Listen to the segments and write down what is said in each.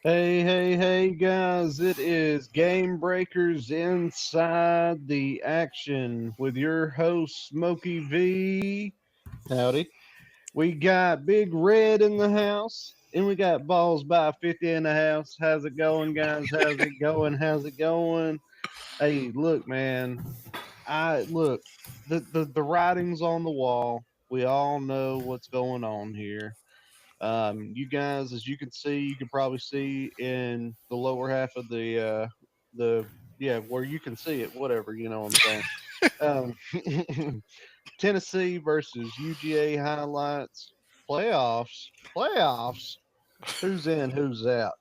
Hey, hey, hey, guys. It is Game Breakers Inside the Action with your host, Smokey V. Howdy. We got Big Red in the house, and we got Balls by 50 in the house. How's it going, guys? How's it going? How's it going? Hey, look, man. The writing's on the wall. We all know what's going on here. You guys, as you can see, you can probably see in the lower half of the yeah, where you can see it, whatever, you know what I'm saying. Tennessee versus UGA highlights, playoffs. Who's in, who's out?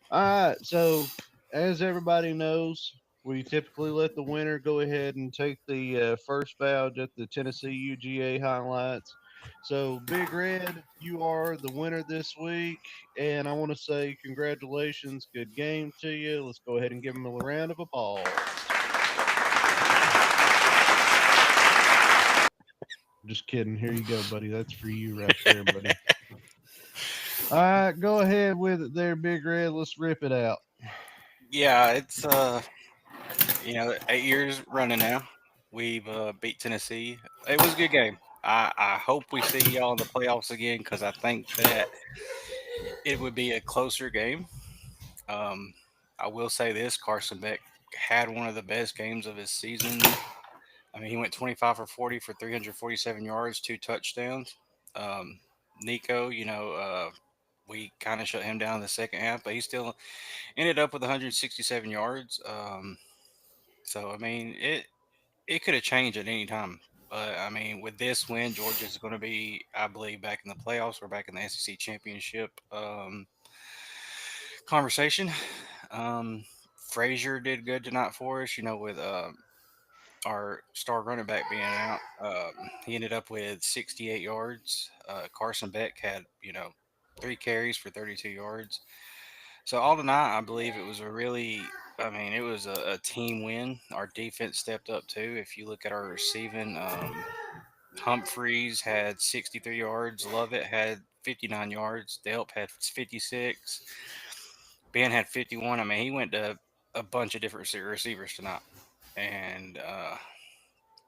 All right, so as everybody knows, we typically let the winner go ahead and take the first bout at the Tennessee UGA highlights. So, Big Red, you are the winner this week, and I want to say congratulations. Good game to you. Let's go ahead and give him a round of applause. Just kidding. Here you go, buddy. That's for you right there, buddy. All right, go ahead with it there, Big Red. Let's rip it out. Yeah, it's 8 years running now. We've beat Tennessee. It was a good game. I hope we see y'all in the playoffs again because I think that it would be a closer game. Um, I will say this: Carson Beck had one of the best games of his season. I mean, he went 25 for 40 for 347 yards, two touchdowns. Um, Nico, we kind of shut him down in the second half, but he still ended up with 167 yards. So I mean, it could have changed at any time. But I mean, with this win, Georgia's going to be, I believe, back in the playoffs or back in the SEC championship conversation. Um, Frazier did good tonight for us. With our star running back being out, he ended up with 68 yards. Carson Beck had 3 carries for 32 yards. So all tonight, I believe it was a really, I mean, it was a team win. Our defense stepped up too. If you look at our receiving, Humphreys had 63 yards. Lovett had 59 yards. Delp had 56. Ben had 51. I mean, he went to a bunch of different receivers tonight, and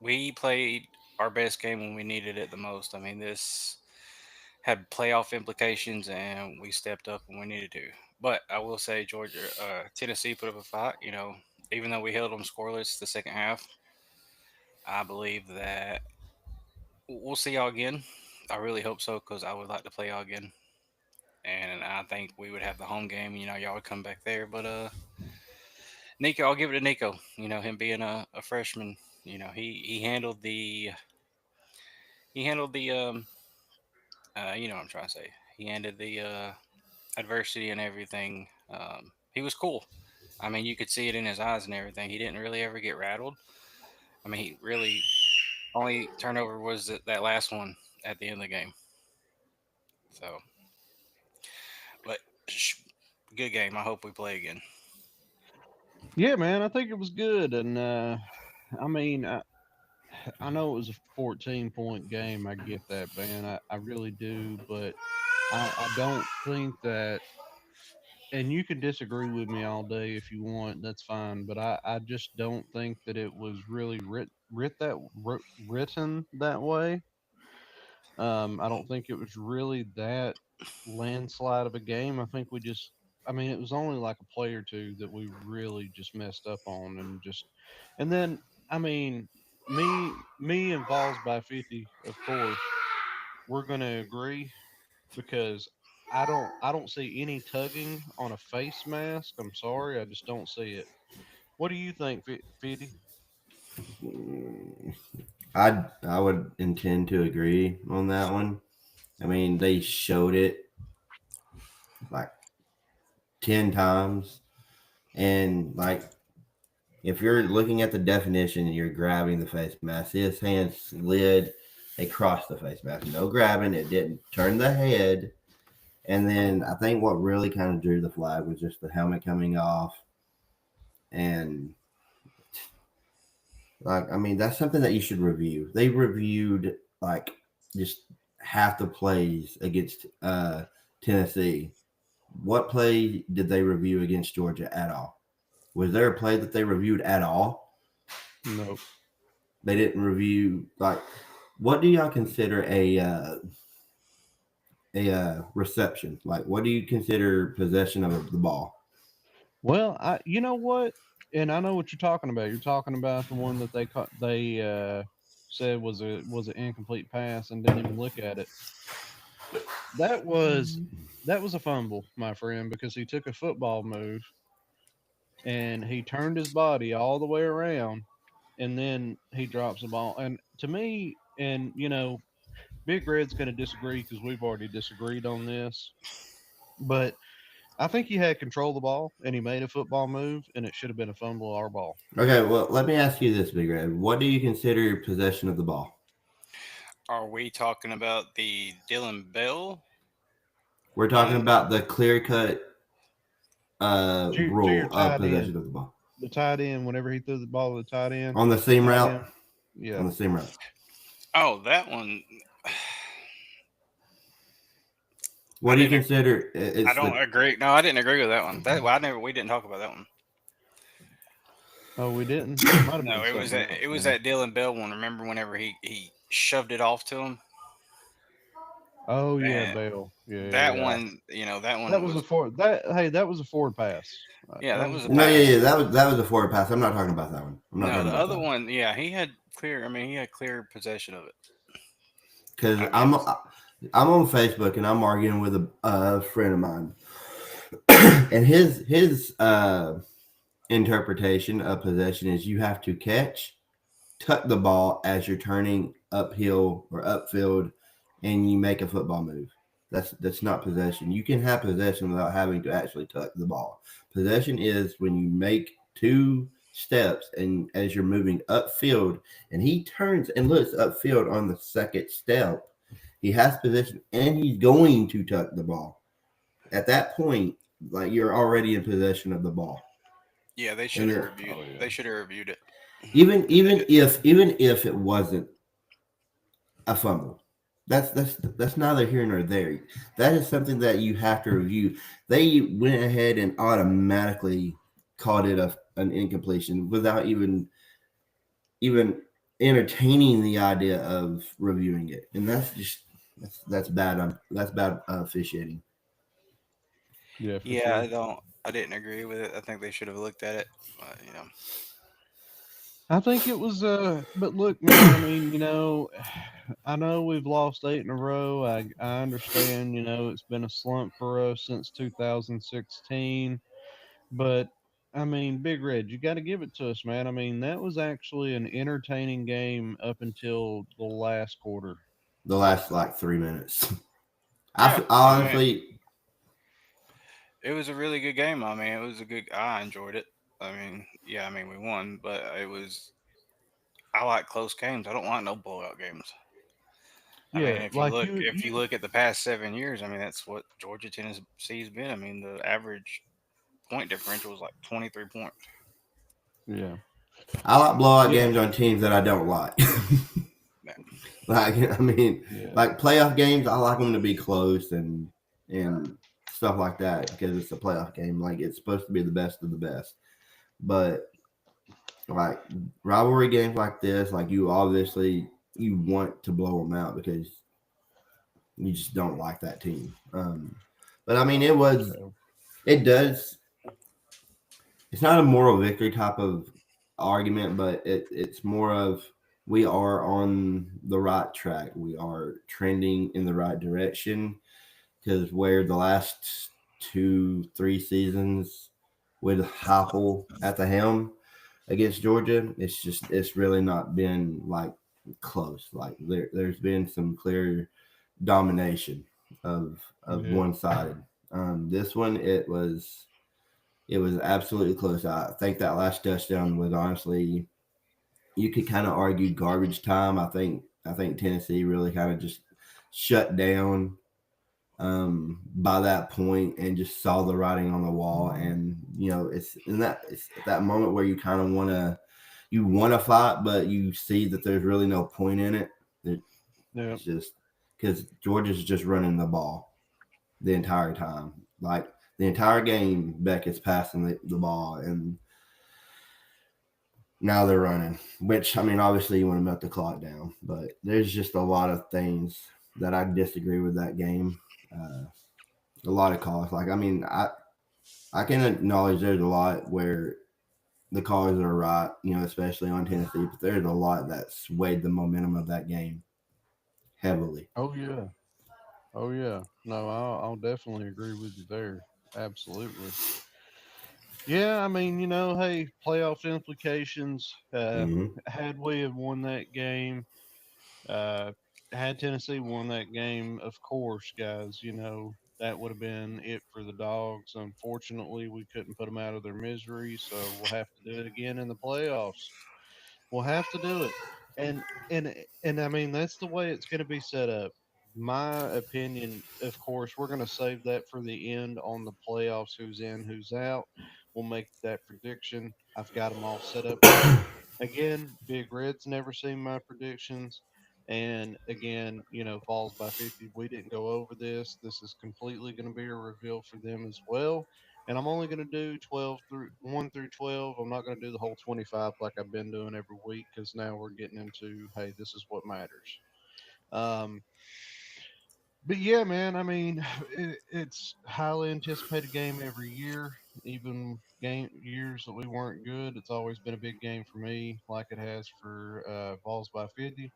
we played our best game when we needed it the most. I mean, this had playoff implications, and we stepped up when we needed to. But I will say, Tennessee put up a fight. Even though we held them scoreless the second half, I believe that we'll see y'all again. I really hope so because I would like to play y'all again, and I think we would have the home game. Y'all would come back there. But Nico, I'll give it to Nico. Him being a freshman, he handled the you know what I'm trying to say. He handled the adversity and everything. He was cool. I mean, you could see it in his eyes and everything. He didn't really ever get rattled. I mean, he really only turnover was that last one at the end of the game. So, but good game. I hope we play again. Yeah, man, I think it was good, and I mean, I know it was a 14-point game. I get that, man. I really do, but I don't think that. And you can disagree with me all day if you want. That's fine. But I just don't think that it was really written that way. I don't think it was really that landslide of a game. I think we just. I mean, it was only like a play or two that we really just messed up on, and then I mean, me and Vols by 50, of course, we're gonna agree because I don't see any tugging on a face mask. I'm sorry, I just don't see it. What do you think, Fiddy? Mm, I would intend to agree on that one. I mean, they showed it like 10 times, and like if you're looking at the definition and you're grabbing the face mask, his hand slid across the face mask. No grabbing, it didn't turn the head. And then I think what really kind of drew the flag was just the helmet coming off. And like, I mean, that's something that you should review. They reviewed like just half the plays against Tennessee, what play did they review against Georgia at all? Was there a play that they reviewed at all? Nope. They didn't review, like, what do y'all consider a reception? Like, what do you consider possession of the ball? Well, you know what, and I know what you're talking about. You're talking about the one that they said was an incomplete pass and didn't even look at it. That was a fumble, my friend, because he took a football move and he turned his body all the way around and then he drops the ball. And to me, and Big Red's going to disagree because we've already disagreed on this, but I think he had control of the ball and he made a football move and it should have been a fumble our ball. Okay, well, let me ask you this, Big Red. What do you consider possession of the ball? Are we talking about the Dylan Bell? We're talking about the clear-cut To your rule of tight possession end, of the ball. the tight end, whenever he threw the ball to the tight end, On the seam tight route? end, yeah. On the seam route. Oh, that one. What I do you didn't. consider? I don't agree. No, I didn't agree with that one. That well, I never. We didn't talk about that one. Oh, we didn't. It might have No, been it was something that. else. It was Man. that Dylan Bell one. Remember whenever he shoved it off to him? Oh yeah, And Bale. Yeah, yeah, that yeah. one. That That one was a was. forward. That was a forward pass. Yeah, That that was a was a forward No, yeah, pass. pass. yeah. That was a forward pass. I'm not talking about that one. I'm not No, talking the about that other one. one. Yeah, he had clear. I mean, he had clear possession of it. Because I mean, I'm on Facebook and I'm arguing with a friend of mine, and his interpretation of possession is you have to catch, tuck the ball as you're turning uphill or upfield, and you make a football move. That's not possession. You can have possession without having to actually tuck the ball. Possession is when you make two steps and as you're moving upfield, and he turns and looks upfield on the second step. He has possession and he's going to tuck the ball. At that point, like you're already in possession of the ball. yeah, they should And have it, reviewed. Oh yeah. They should have reviewed it. even And they even did. if it wasn't a fumble, that's neither here nor there. That is something that you have to review. They went ahead and automatically called it an incompletion without even entertaining the idea of reviewing it, and that's bad. That's bad officiating. Yeah, for Yeah, sure. I don't. I didn't agree with it. I think they should have looked at it. I think it was but look, man, I mean, I know we've lost 8 in a row. I understand, it's been a slump for us since 2016, but I mean, Big Red, you got to give it to us, man. I mean, that was actually an entertaining game up until the last quarter. The last like 3 minutes. Yeah, I mean, Honestly, it was a really good game. I mean, it was a good. I enjoyed it. I mean, yeah, I mean, we won, but it was. I like close games. I don't like no blowout games. I mean, Yeah, like if you look at the past 7 years, I mean, that's what Georgia Tennessee's been. I mean, the average point differential was like 23 points. yeah, I like blowout yeah, games on teams that I don't like. Yeah. Like I mean, yeah, like playoff games, I like them to be close and stuff like that because it's a playoff game. Like it's supposed to be the best of the best. But like rivalry games like this, like you obviously you want to blow them out because you just don't like that team. But I mean, so, it does. It's not a moral victory type of argument, but it's more of we are on the right track. We are trending in the right direction because where the last 2-3 seasons with Heupel at the helm against Georgia, it's really not been like close. Like there's been some clear domination of yeah, one sided. This one it was absolutely close. I think that last touchdown was honestly you could kind of argue garbage time. I think Tennessee really kind of just shut down by that point and just saw the writing on the wall. And it's at that moment where you kind of want to fight, but you see that there's really no point in it. yeah, It's just because Georgia's just running the ball the entire time. Like the entire game, Beckett's passing the ball, and now they're running. Which, I mean, obviously you want to melt the clock down, but there's just a lot of things that I disagree with that game. A lot of calls. Like, I mean, I can acknowledge there's a lot where the calls are right, especially on Tennessee, but there's a lot that swayed the momentum of that game heavily. Oh yeah. Oh yeah. No, I'll definitely agree with you there. Absolutely. Yeah, I mean, hey, playoff implications. Hmm. Had we have won that game, uh, had Tennessee won that game, of course, guys, that would have been it for the Dogs. Unfortunately, we couldn't put them out of their misery, so we'll have to do it again in the playoffs. We'll have to do it. And I mean that's the way it's going to be set up. My opinion, of course, we're going to save that for the end on the playoffs, who's in, who's out. We'll make that prediction. I've got them all set up here. Again, Big Red's never seen my predictions. And again, falls by 50. We didn't go over this. This is completely going to be a reveal for them as well. And I'm only going to do 12 through 1 through 12. I'm not going to do the whole 25 like I've been doing every week because now we're getting into, hey, this is what matters. Um, but yeah, man, I mean, it's highly anticipated game every year. Even game years that we weren't good, it's always been a big game for me, like it has for Balls by 50.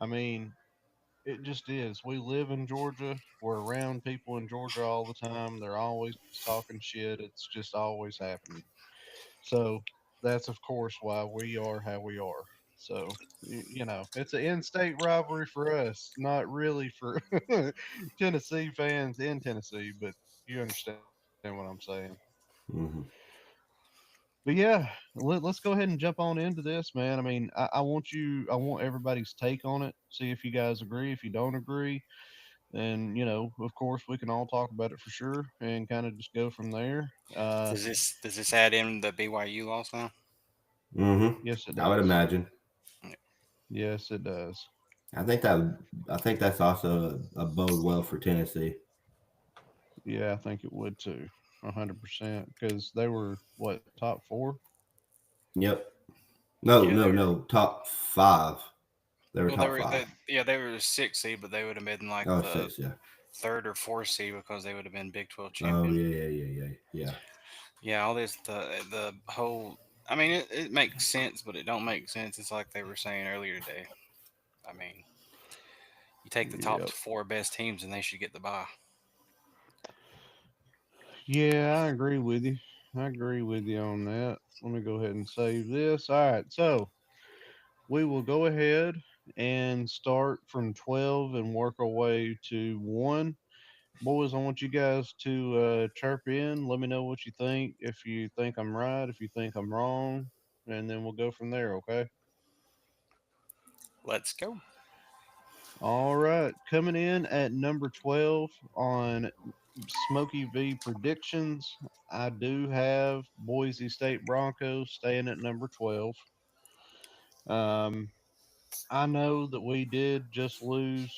I mean, it just is. We live in Georgia. We're around people in Georgia all the time. They're always talking shit. It's just always happening. So that's of course why we are how we are. So it's an in-state rivalry for us, not really for Tennessee fans in Tennessee, but you understand what I'm saying. Hmm. But yeah, let's go ahead and jump on into this, man. I mean, I want everybody's take on it. See if you guys agree. If you don't agree, then of course, we can all talk about it for sure and kind of just go from there. Does this add in the BYU loss now? Hmm. Yes, it I would does. imagine. Yeah. Yes, it does. I think that I think that's also a bode well for Tennessee. Yeah, I think it would too. 100% because they were what, top four? Yep. No, Yeah, they no, were. no. Top five. They were Well, they top were. five. They were the sixth seed, but they would have been like Oh, the six. Yeah. third or fourth seed because they would have been Big 12 Oh, champion. yeah, yeah, yeah, yeah, yeah. Yeah, all this the whole. I mean, it makes sense, but it don't make sense. It's like they were saying earlier today. I mean, you take the top Yep. four best teams, and they should get the bye. Yeah, I agree with you. I agree with you on that. Let me go ahead and save this. All right, so we will go ahead and start from 12 and work our way to 1. Boys, I want you guys to chirp in. Let me know what you think. If you think I'm right, if you think I'm wrong, and then we'll go from there, okay? Let's go. All right. Coming in at number 12 on Smokey V predictions, I do have Boise State Broncos staying at number 12. Um, I know that we did just lose,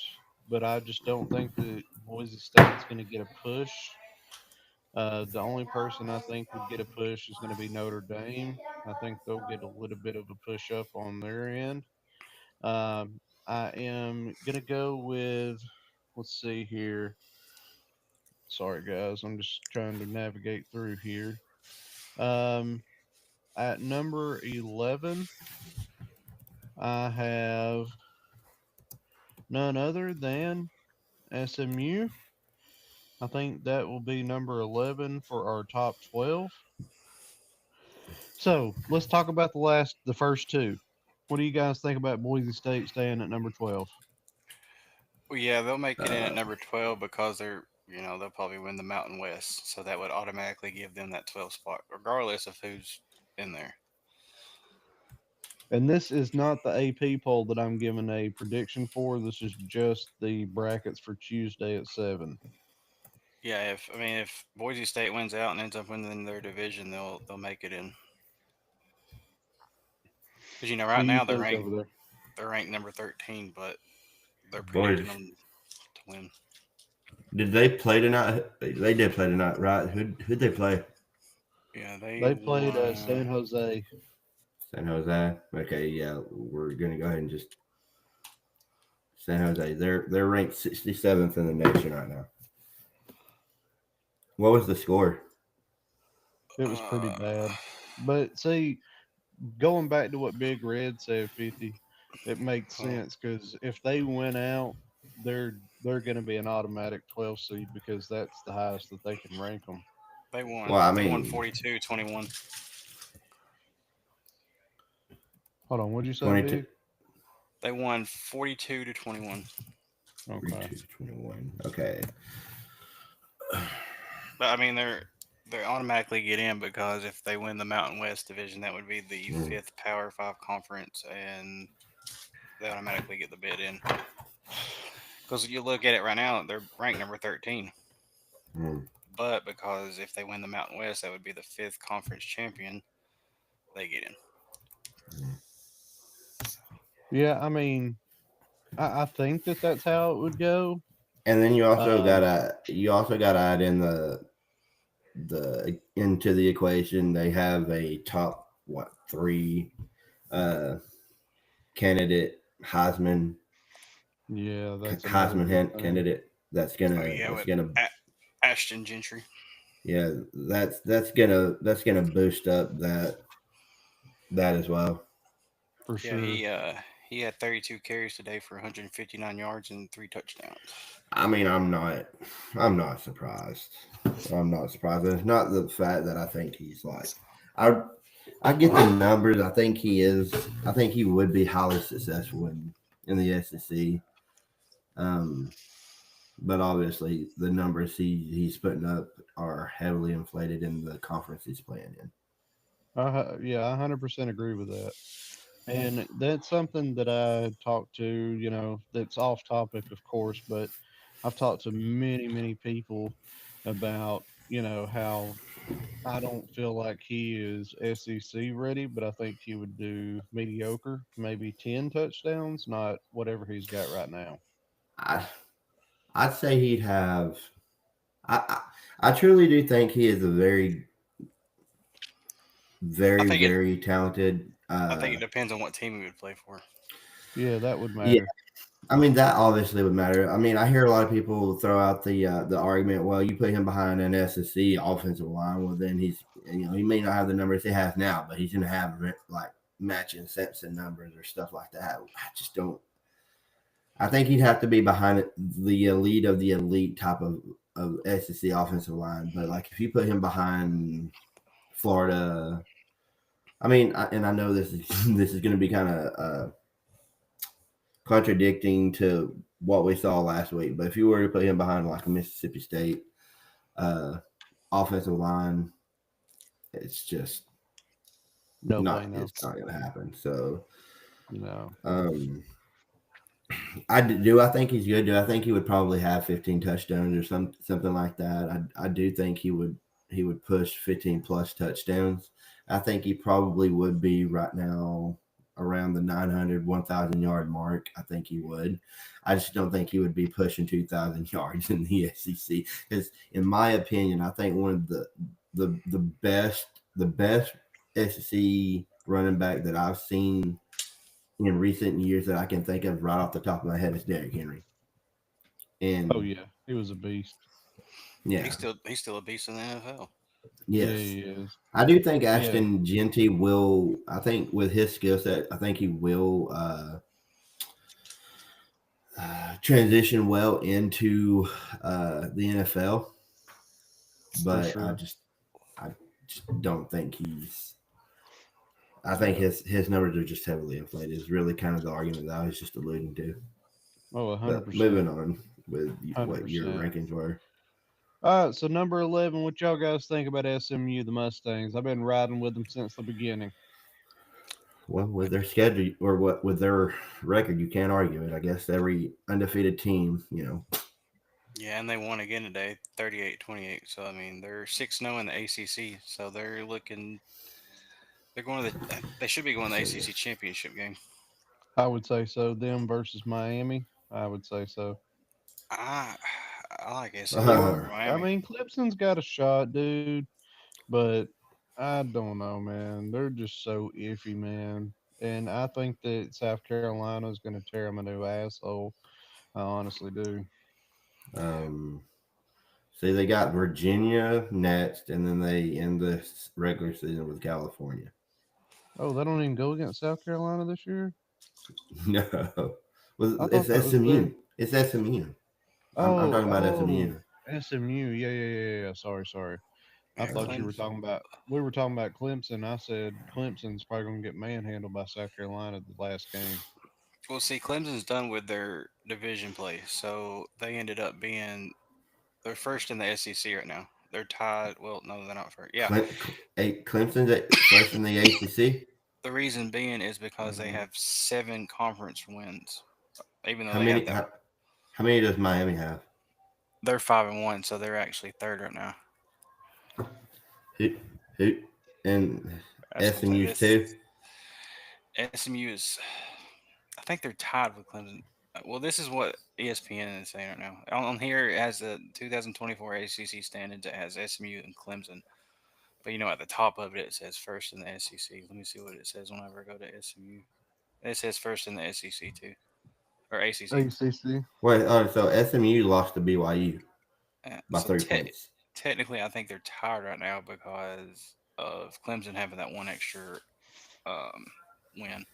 but I just don't think that Boise State's going to get a push. The only person I think would get a push is going to be Notre Dame. I think they'll get a little bit of a push up on their end. I am going to go with, let's see here. Sorry, guys. I'm just trying to navigate through here. Um, at number 11, I have none other than SMU. I think that will be number 11 for our top 12. So let's talk about the first two. What do you guys think about Boise State staying at number 12? Well, yeah, they'll make it in at Uh, number 12 because they'll probably win the Mountain West, so that would automatically give them that 12 spot, regardless of who's in there. And this is not the AP poll that I'm giving a prediction for. This is just the brackets for Tuesday at 7. Yeah, if Boise State wins out and ends up winning their division, they'll make it in. Because Who right you now think over there? they're ranked number 13, but they're predicting Boys, them to win. Did they play tonight? They did play tonight, right? Who'd they play? Yeah, they They played won. San Jose. San Jose. Okay, yeah, we're gonna go ahead and just San Jose. They're ranked 67th in the nation right now. What was the score? It was pretty bad. But see, going back to what Big Red said, 50, it makes Well, sense because if they win out, they're going to be an automatic 12 seed because that's the highest that they can rank them. they won. Well, I They won mean, 42-21. Hold on, what'd you say, 22, Big? They won 42-21. Okay. 21. Okay. But I mean, they automatically get in because if they win the Mountain West division, that would be the fifth Power 5 conference, and they automatically get the bid in. Because you look at it right now, they're ranked number 13. Mm. But because if they win the Mountain West, that would be the fifth conference champion, they get in. Yeah, I mean, I think that's how it would go. And then you also Um, gotta add in the into the equation. They have a top three candidate yeah, that's another Heisman big thing. candidate Oh yeah, that's with gonna Ashton Gentry. yeah that's gonna boost up that as well. For Yeah, sure. he had 32 carries today for 159 yards and 3 touchdowns. I mean, I'm not surprised. I'm not surprised. And it's not the fact that I think he's like I I get the numbers. I think he is. I think he would be highly successful in the SEC. Um, but obviously the numbers he's putting up are heavily inflated in the conference he's playing in. Yeah, I 100% agree with that. And that's something that I talked to, that's off topic, of course, but I've talked to many, many people about, how I don't feel like he is SEC ready, but I think he would do mediocre, maybe 10 touchdowns, not whatever he's got right now. I I'd say he'd have. I truly do think he is a very I very think it. very talented. I think it depends on what team he would play for. Yeah, that would Yeah, matter. I mean that obviously would matter. I mean, I hear a lot of people throw out the argument. Well, you put him behind an SEC offensive line, well then he may not have the numbers he has now, but he's going to have like matching Simpson numbers or stuff like that. I just don't. I think he'd have to be behind the elite of the elite type of SEC offensive line. But like if you put him behind Florida, I mean, and I know this is this is going to be kind of contradicting to what we saw last week. But if you were to put him behind like a Mississippi State uh, offensive line, it's just No not. bueno. It's not going to happen. So, No. um, I think he's good. Do I think he would probably have 15 touchdowns or something like that? I do think he would push 15 plus touchdowns. I think he probably would be right now around the 900 1,000 yard mark. I think he would. I just don't think he would be pushing 2,000 yards in the SEC because in my opinion, I think one of the best SEC running back that I've seen in recent years that I can think of right off the top of my head is Derrick Henry. Oh, And yeah. He was a beast. yeah, He's still a beast in the NFL. Yeah, yes. he is. I do think Yeah. Ashton Genty will, I think with his skill set, I think he will transition well into the NFL. For But sure. I just don't think I think Yeah. his numbers are just heavily inflated. Is really kind of the argument that I was just alluding to. Oh, But 100%. moving on with what your 100%. rankings were. All right, so number 11, what y'all guys think about SMU, the Mustangs? I've been riding with them since the beginning. Well, with their schedule or what with their record, you can't argue it. I guess every undefeated team, Yeah, and they won again today, 38-28. So I mean, they're 6-0 in the ACC. So they're looking. They're going to the. They should be going to the so yeah. ACC championship game. I would say so. Them versus Miami, I would say so. I I like SMU over I Miami. mean, Clemson's got a shot, dude, but I don't know, man. They're just so iffy, man. And I think that South Carolina is going to tear them a new asshole. I honestly do. See, they got Virginia next, and then they end the regular season with California. Oh, they don't even go against South Carolina this year? No, I well, it's thought that was SMU. their. It's SMU. I'm Oh, talking about oh, SMU. SMU. Yeah. Sorry, sorry. I Yeah, thought you were Clemson. talking about. We were talking about Clemson. I said Clemson's probably going to get manhandled by South Carolina the last game. Well, see, Clemson's done with their division play, so they ended up being they're first in the SEC right now. They're tied. Well, no, they're not first. Yeah, Clemson's at first in the ACC. the reason being is because they Mhm. have 7 conference wins, even though How they have many? that. How many does Miami have? They're 5-1, so they're actually third right now. Who? Who? And That's what I'm saying. SMU's This too. SMU is. I think they're tied with Clemson. Well, this is what ESPN is saying right now. On here, it has the 2024 ACC standings. It has SMU and Clemson. But at the top of it, it says first in the SEC. Let me see what it says whenever I go to SMU. It says first in the SEC too, or ACC. ACC. Wait. Oh, so SMU lost to BYU by So 3 points. technically, I think they're tied right now because of Clemson having that one extra um, win.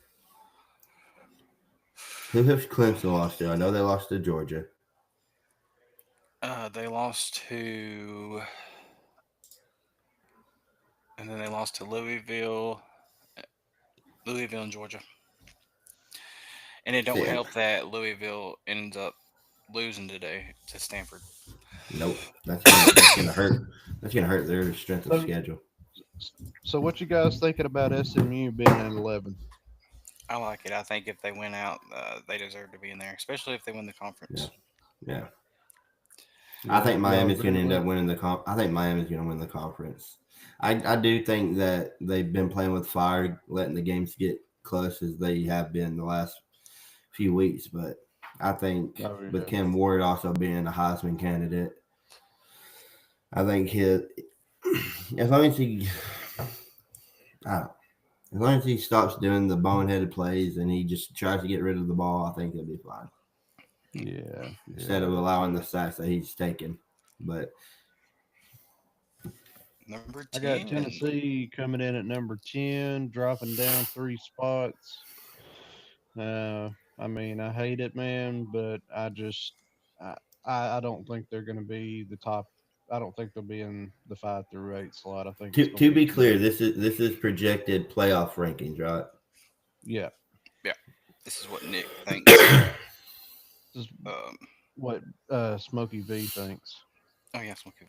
Who has Clemson lost to? I know they lost to Georgia. They lost to, and then they lost to Louisville and Georgia. And it don't See, help that Louisville ends up losing today to Stanford. nope. That's gonna hurt. That's gonna hurt their strength of So, schedule. so what you guys thinking about SMU being at 11? I like it. I think if they win out, they deserve to be in there, especially if they win the Yeah. conference. Yeah. I Yeah, think y'all Miami's going agree to end with up winning I think Miami's going to win the conference. I do think that they've been playing with fire, letting the games get close as they have been the last few weeks. But I think Oh with yeah. Kim Ward also being a Heisman candidate, I think as long as he, I don't, as long as he stops doing the boneheaded plays and he just tries to get rid of the ball, I think he'll be fine. Yeah, Instead of that's allowing the true. sacks that he's taking, but Number I got 10. Tennessee coming in at number 10, dropping down 3 spots. I mean, I hate it, man, but I, I don't think they're going to be the top. I don't think they'll be in the 5 through 8 slot. I think it's going to to be be clear, 10. this is projected playoff rankings, right? Yeah. Yeah, this is what Nick thinks. This is Um, what Smokey V thinks. oh yeah, Smokey.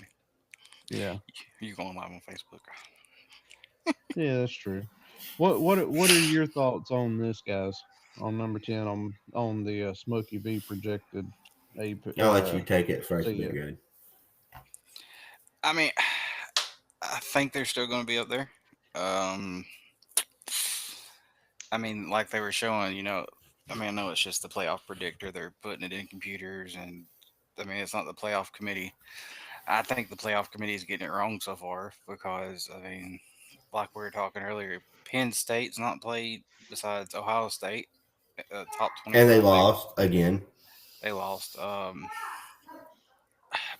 Yeah. You going live on Facebook? Yeah, that's true. What are your thoughts on this, guys? On number 10 on the Smokey V projected A I'll let you take it first, see Big ya. Red. I mean, I think they're still going to be up there. Um, I mean, like they were showing, I mean, I know it's just the playoff predictor. They're putting it in computers, and I mean, it's not the playoff committee. I think the playoff committee is getting it wrong so far because, I mean, like we were talking earlier, Penn State's not played besides Ohio State, top And they 25. lost again. They lost.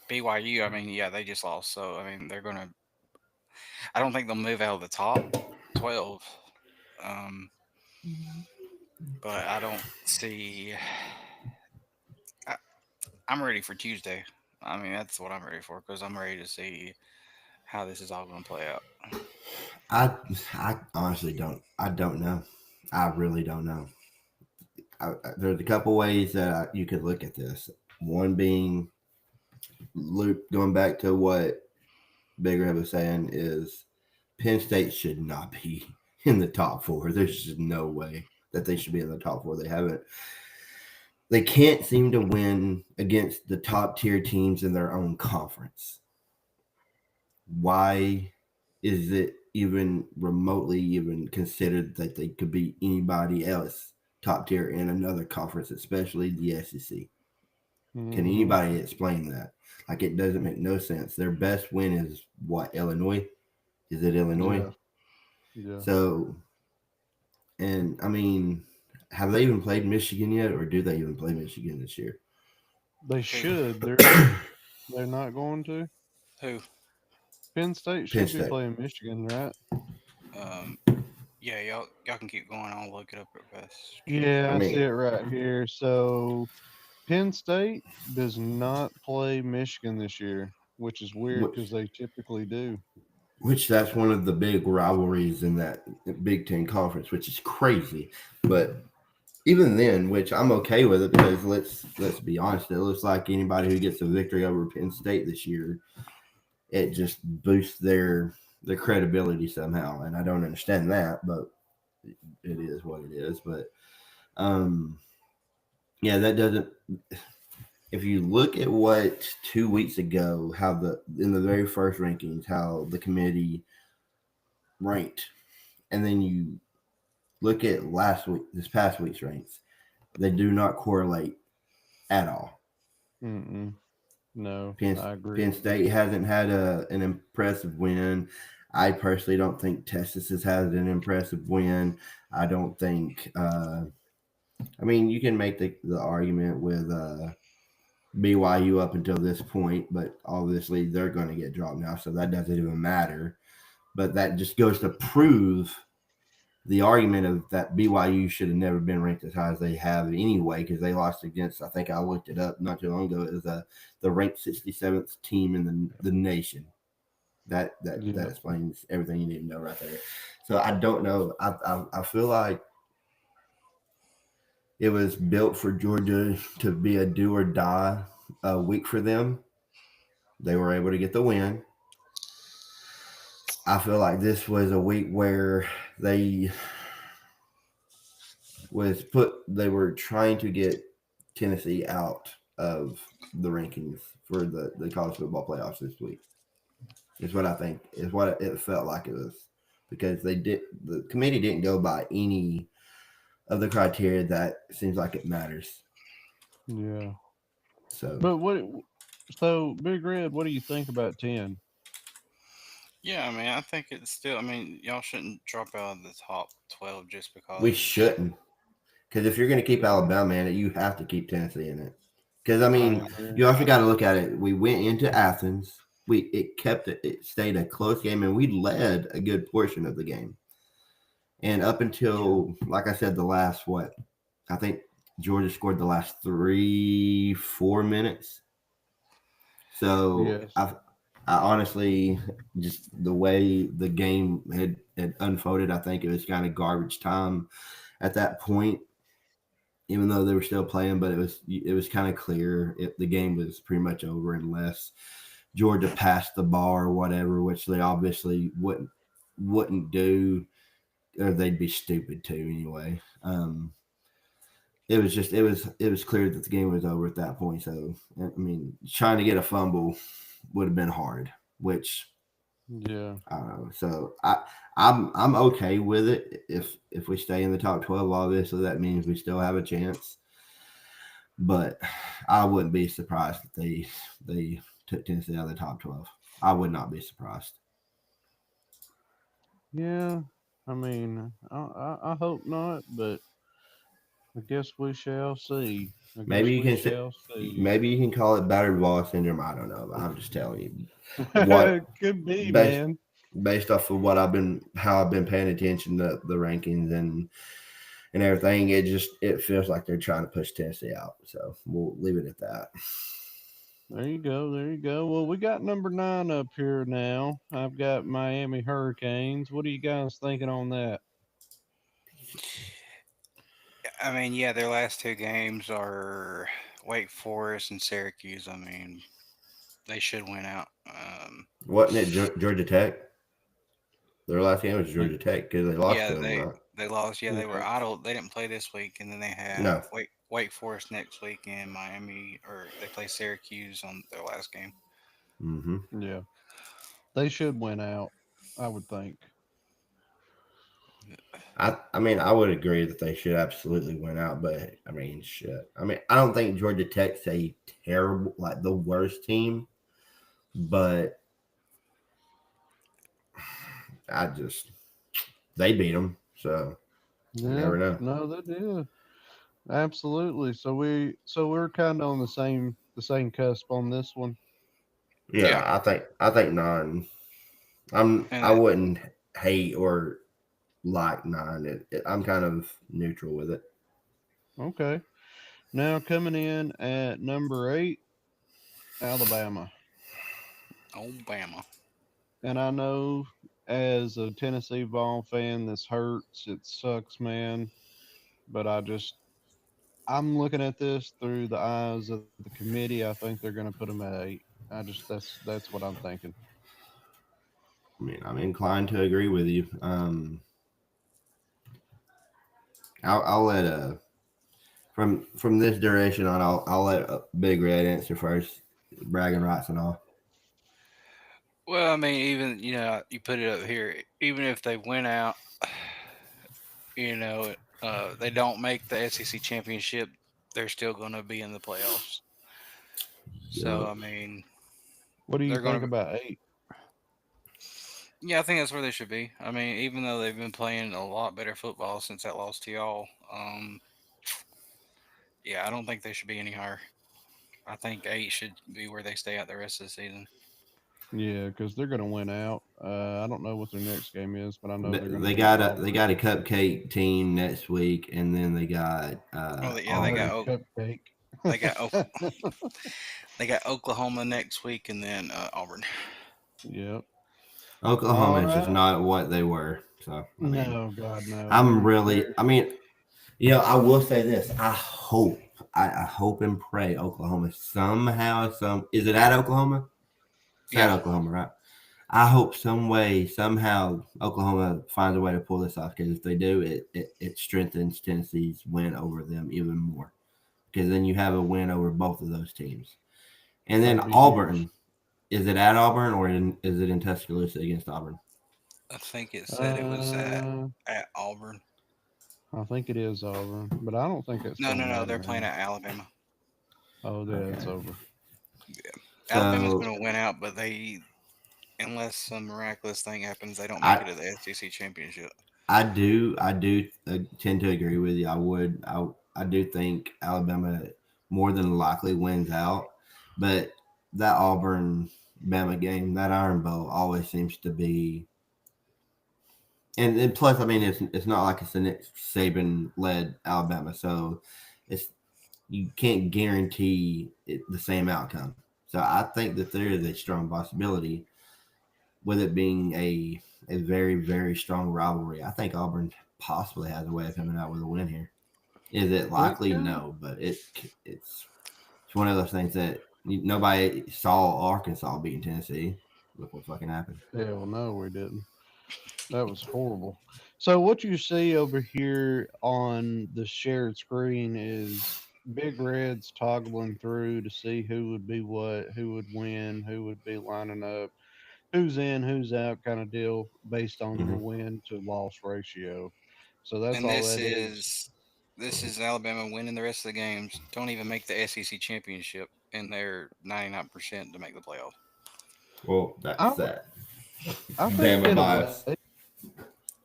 BYU, I mean, yeah, they just lost. So, I mean, they're going to, I don't think they'll move out of the top 12. Um, but I don't see. I, I'm ready for Tuesday. I mean, that's what I'm ready for because I'm ready to see how this is all going to play out. I honestly don't. I don't know. I really don't know. There's a couple ways that you could look at this. One being, going back to what Big Red was saying, is Penn State should not be in the top four. There's just no way that they should be in the top four. They can't seem to win against the top tier teams in their own conference. Why is it even remotely even considered that they could be anybody else top tier in another conference, especially the SEC? Can Hmm. anybody explain that? Like it doesn't make no sense. Their best win is what? Illinois? Is it Illinois? Yeah. Yeah. So, and I mean, have they even played Michigan yet, or do they even play Michigan this year? They Who? should. They're not going to. Who? Penn State Penn should be State. playing Michigan, right? Um, yeah, y'all can keep going. I'll look it up real fast. Yeah, I I see mean, it right here. So Penn State does not play Michigan this year, which is weird because which, they typically do. which that's one of the big rivalries in that Big Ten conference, which is crazy. But even then, which I'm okay with it because let's be honest, it looks like anybody who gets a victory over Penn State this year, it just boosts their credibility somehow, and I don't understand that, but it is what it is. But um, yeah, that doesn't. If you look at what 2 weeks ago, how in the very first rankings, how the committee ranked, and then you look at this past week's ranks, they do not correlate at all. Mm-mm. No, Penn, I agree Penn with you. State hasn't had an impressive win. I personally don't think Texas has had an impressive win. I don't think. I mean, you can make the argument with BYU up until this point, but obviously they're going to get dropped now, so that doesn't even matter. But that just goes to prove the argument of that BYU should have never been ranked as high as they have anyway, because they lost against, I think I looked it up not too long ago, it was the ranked 67th team in the nation. That Yeah. explains everything you need to know right there. So I don't know. I feel like it was built for Georgia to be a do or die week for them. They were able to get the win. I feel like this was a week where they they were trying to get Tennessee out of the rankings for the college football playoffs this week. Is what I think is what it felt like it was, because the committee didn't go by any of the criteria that seems like it matters. Yeah. So But so Big Red, what do you think about 10? Yeah, I mean, I think it's still. I mean, y'all shouldn't drop out of the top 12 just we because. shouldn't, because if you're going to keep Alabama in it, you have to keep Tennessee in it. Because I I mean, agree. you also got to look at it. We went into Athens. It stayed a close game, and we led a good portion of the game. And up Yeah. until, like I said, the last what I think Georgia scored the last 3-4 minutes. So Yes. I honestly, just the way the game had unfolded, I think it was kind of garbage time at that point. Even though they were still playing, but it was kind of clear the game was pretty much over unless Georgia passed the ball or whatever, which they obviously wouldn't do, or they'd be stupid too anyway. It was clear that the game was over at that point. So I mean, trying to get a fumble would have been hard, which Yeah. I don't know. So I'm okay with it if we stay in the top 12. Obviously, that means we still have a chance. But I wouldn't be surprised if they took Tennessee out of the top 12. I would not be surprised. Yeah. I mean, I hope not, but I guess we shall see. I guess Maybe you we can say, shall see. maybe you can call it battered ball syndrome. I don't know, but I'm just telling you what Could be, based man. based off of how I've been paying attention to the rankings and everything. It feels like they're trying to push Tennessee out. So we'll leave it at that. There you go. There you go. Well, we got number 9 up here now. I've got Miami Hurricanes. What are you guys thinking on that? I mean, yeah, their last two games are Wake Forest and Syracuse. I mean, they should win out. Wasn't it Georgia Tech? Their last game was Y- Georgia Tech because they lost Yeah, to them, right? they lost. Yeah, they were Yeah. idle. They didn't play this week, and then they have No. Wake Forest next week in Miami, or they play Syracuse on their last game. Mm-hmm. Yeah. They should win out, I would think. I mean, I would agree that they should absolutely win out, but I mean, shit. I mean, I don't think Georgia Tech's a terrible, like the worst team, but they beat them, so you Yeah, never know. no, they did. Absolutely. So we're kind of on the same cusp on this one. Yeah, Yeah, I think nine. I and wouldn't hate or like nine. I'm kind of neutral with it. Okay. Now coming in at number 8, Alabama. Alabama. And I know as a Tennessee Vol fan, this hurts. It sucks, man. But I'm looking at this through the eyes of the committee. I think they're going to put them at 8. That's what I'm thinking. I mean, I'm inclined to agree with you. I'll let from this duration on, I'll let Big Red answer first, bragging rights and all. Well, I mean, even you put it up here. Even if they win out, you know, they don't make the SEC championship, they're still going to be in the playoffs. So, Yep. I mean, What do you they're think going to. about 8? Yeah, I think that's where they should be. I mean, even though they've been playing a lot better football since that loss to y'all, yeah, I don't think they should be any higher. I think 8 should be where they stay out the rest of the season. Yeah, because they're going to win out. I don't know what their next game is, but I know they're going to They beat got a Auburn. cupcake team next week, and then they got Yeah, Another Auburn. cupcake. They got they got Oklahoma next week, and then Auburn. Yep. Oklahoma All is just right. not what they were. So I mean, No, God, no. I'm They're really. they're I mean, I will say this. I hope and pray Oklahoma somehow. Is it at Oklahoma? It's at Yeah, Oklahoma, right? I hope some way, somehow, Oklahoma finds a way to pull this off. Because if they do, it strengthens Tennessee's win over them even more. Because then you have a win over both of those teams. And then that'd be huge. Auburn. Is it at Auburn or is it in Tuscaloosa against Auburn? I think it said it was Uh, at Auburn. I think it is Auburn, but I don't think it's No, gonna no, no. matter, They're playing man. at Alabama. Oh, yeah, it's Okay. over. Yeah, Alabama's So going to win out, but unless some miraculous thing happens, they don't make I it to the SEC championship. I do tend to agree with you. I do think Alabama more than likely wins out, but that Auburn Bama game, that Iron Bowl, always seems to be. And plus, I mean, it's not like it's a Nick Saban led Alabama, so it's you can't guarantee the same outcome. So I think that there is a strong possibility with it being a very very strong rivalry. I think Auburn possibly has a way of coming out with a win here. Is it It likely? could. No, but it's one of those things that nobody saw Arkansas beating Tennessee. Look what fucking happened. Hell no, we didn't. That was horrible. So what you see over here on the shared screen is Big Red's toggling through to see who would be what, who would win, who would be lining up, who's in, who's out kind of deal based on your Hmm. win to loss ratio. So that's And all this that is. is this is Alabama winning the rest of the games. Don't even make the SEC championship, and they're 99% to make the playoff. Well, I that's would, that. I think Bama in a way, bias.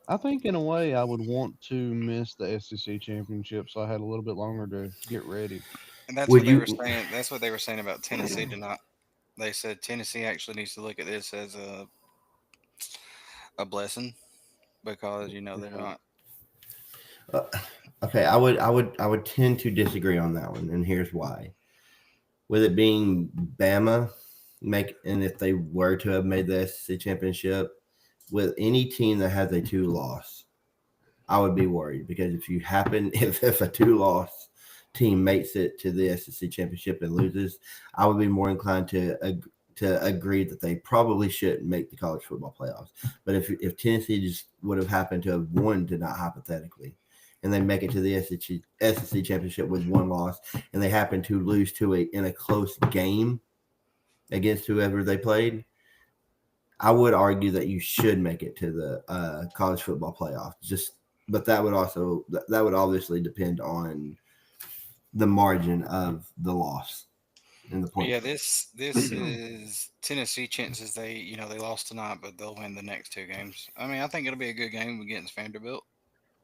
I think in a way I would want to miss the SEC championship so I had a little bit longer to get ready. And that's Would what they were you? saying. That's what they were saying about Tennessee tonight. They said Tennessee actually needs to look at this as a blessing because they're Yeah. not. Uh, okay, I would tend to disagree on that one, and here's why. With it being Bama, and if they were to have made the SEC championship, with any team that has a two loss, I would be worried because if you happen if a two loss team makes it to the SEC championship and loses, I would be more inclined to agree that they probably shouldn't make the college football playoffs. But if Tennessee just would have happened to have won tonight hypothetically, and they make it to the SEC championship with one loss, and they happen to lose in a close game against whoever they played, I would argue that you should make it to the college football playoff. Just but that would obviously depend on the margin of the loss in the point Yeah, spread. this is Tennessee chances they lost tonight, but they'll win the next two games. I mean, I think it'll be a good game against Vanderbilt.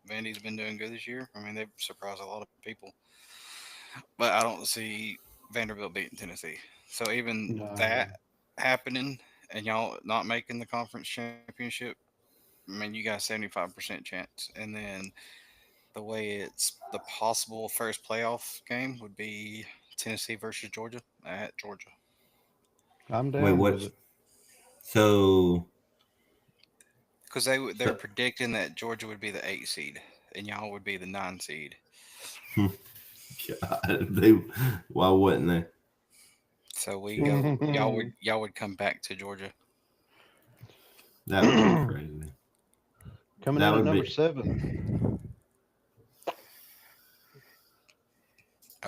Vandy's been doing good this year. I mean, they've surprised a lot of people, but I don't see Vanderbilt beating Tennessee. So even that No, happening and y'all not making the conference championship, I mean, you got 75% chance. And then the way it's the possible first playoff game would be Tennessee versus Georgia at Georgia. I'm Wait, down with what's it. so? Because they're So predicting that Georgia would be the 8 seed and y'all would be the 9 seed. God, they why wouldn't they? So we go y'all would come back to Georgia. That would be crazy. Coming That in at would number be. 7.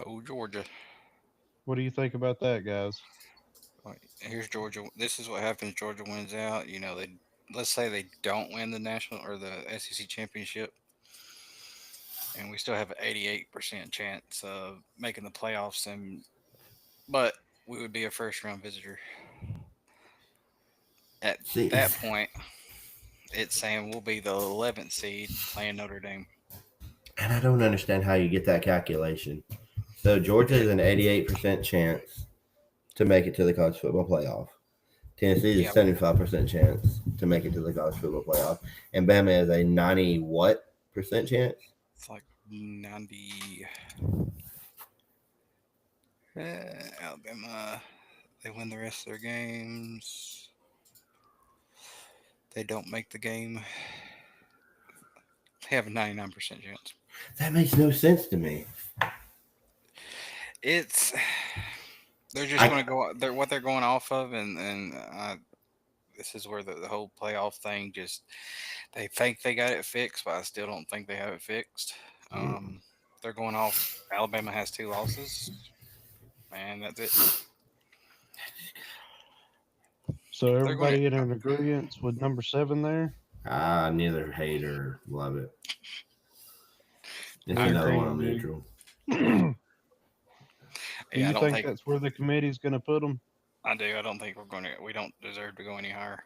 Oh, Georgia. What do you think about that, guys? Here's Georgia. This is what happens. Georgia wins out. They let's say they don't win the national or the SEC championship, and we still have an 88% chance of making the playoffs. But we would be a first round visitor. At See, that point, it's saying we'll be the 11th seed playing Notre Dame. and I don't understand how you get that calculation. So Georgia is an 88% chance to make it to the college football playoff. Tennessee is a Yeah, 75% chance to make it to the college football playoff, and Bama has a 90 what percent chance? it's like 90. Alabama. They win the rest of their games. They don't make the game. They have a 99% chance. That makes no sense to me. It's they're just I going to go. They're what they're going off of, and this is where the whole playoff thing just they think they got it fixed, but I still don't think they have it fixed. They're going off. Alabama has 2 losses, and that's it. So They're going. everybody in an agreement with number 7 there? neither hate or love it. It's I another agree. one I'm Agreed. neutral. Do Yeah, I you don't think think that's where the committee's going to put them? I do. I don't think we're going to. We don't deserve to go any higher.